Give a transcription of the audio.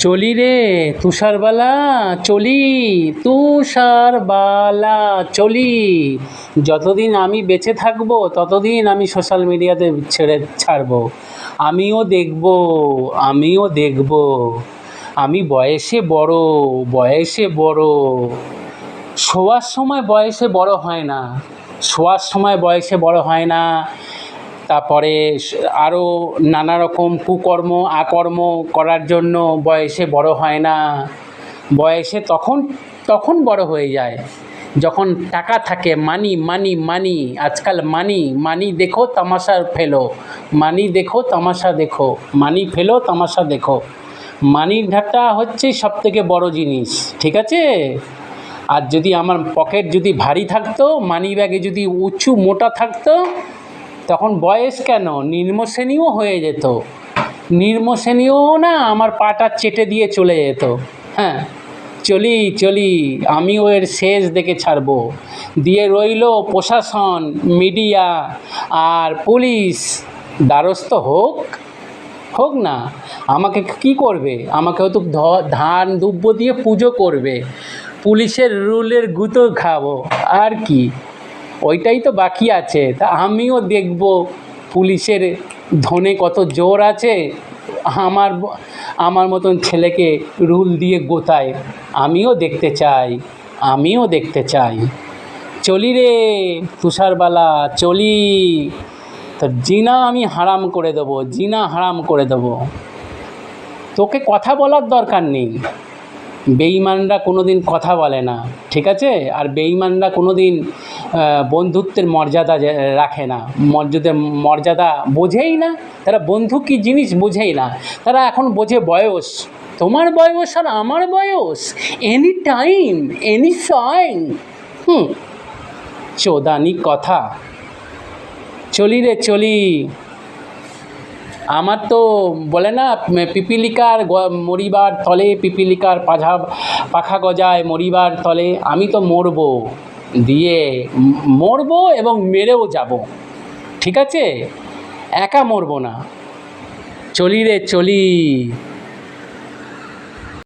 চলি রে তুষারবালা চলি, তুষারবালা চলি। যতদিন আমি বেঁচে থাকবো ততদিন আমি সোশ্যাল মিডিয়াতে ছাড়বো। আমিও দেখব, আমিও দেখব। আমি বয়সে বড়, বয়সে বড়। শোয়ার সময় বয়সে বড় হয় না, শোয়ার সময় বয়সে বড় হয় না। তারপরে আরও নানা রকম কুকর্ম আকর্ম করার জন্য বয়সে বড় হয় না। বয়সে তখন তখন বড় হয়ে যায় যখন টাকা থাকে। মানি মানি মানি, আজকাল মানি মানি দেখো তামাশা ফেলো, মানি দেখো তামাশা দেখো, মানি ফেলো তামাশা দেখো। মানির ঢাকা হচ্ছে সবথেকে বড় জিনিস, ঠিক আছে? আর যদি আমার পকেট যদি ভারী থাকতো, মানি ব্যাগে যদি উঁচু মোটা থাকতো, তখন বয়স কেন, নিম্ন শ্রেণীও হয়ে যেত। নিম্ন শ্রেণীও না আমার পাটা চেটে দিয়ে চলে যেত। হ্যাঁ, চলি চলি, আমিও এর শেষ দেখে ছাড়বো। দিয়ে রইল প্রশাসন, মিডিয়া আর পুলিশ। দ্বারস্থ হোক, হোক না। আমাকে কি করবে? আমাকেও তো ধান দুব্য দিয়ে পুজো করবে, পুলিশের রুলের গুঁতো খাবো, আর কি? ওইটাই তো বাকি আছে। তা আমিও দেখব পুলিশের ধনে কত জোর আছে। আমার আমার মতন ছেলেকে রুল দিয়ে গোতায়, আমিও দেখতে চাই, আমিও দেখতে চাই। চলি রে তুষারবালা চলি। তো জিনা আমি হারাম করে দেবো, জিনা হারাম করে দেবো। তোকে কথা বলার দরকার নেই। বেঈমানরা কোনো দিন কথা বলে না, ঠিক আছে? আর বেঈমানরা কোনো দিন বন্ধুত্বের মর্যাদা রাখে না, মর্যাদা বোঝেই না। তারা বন্ধু কী জিনিস বোঝেই না। তারা এখন বোঝে বয়স। তোমার বয়স আর আমার বয়স, এনি টাইম এনি সাইন। চোদানি কথা। চলি রে চলি। আমার তো বলে না, পিপীলিকার মরিবার তলে, পিপীলিকার পাখা গজায় মরিবার তলে। আমি তো মরবো, দিয়ে মরবো এবং মেরেও যাব, ঠিক আছে? একা মরবো না। চলি রে চলি।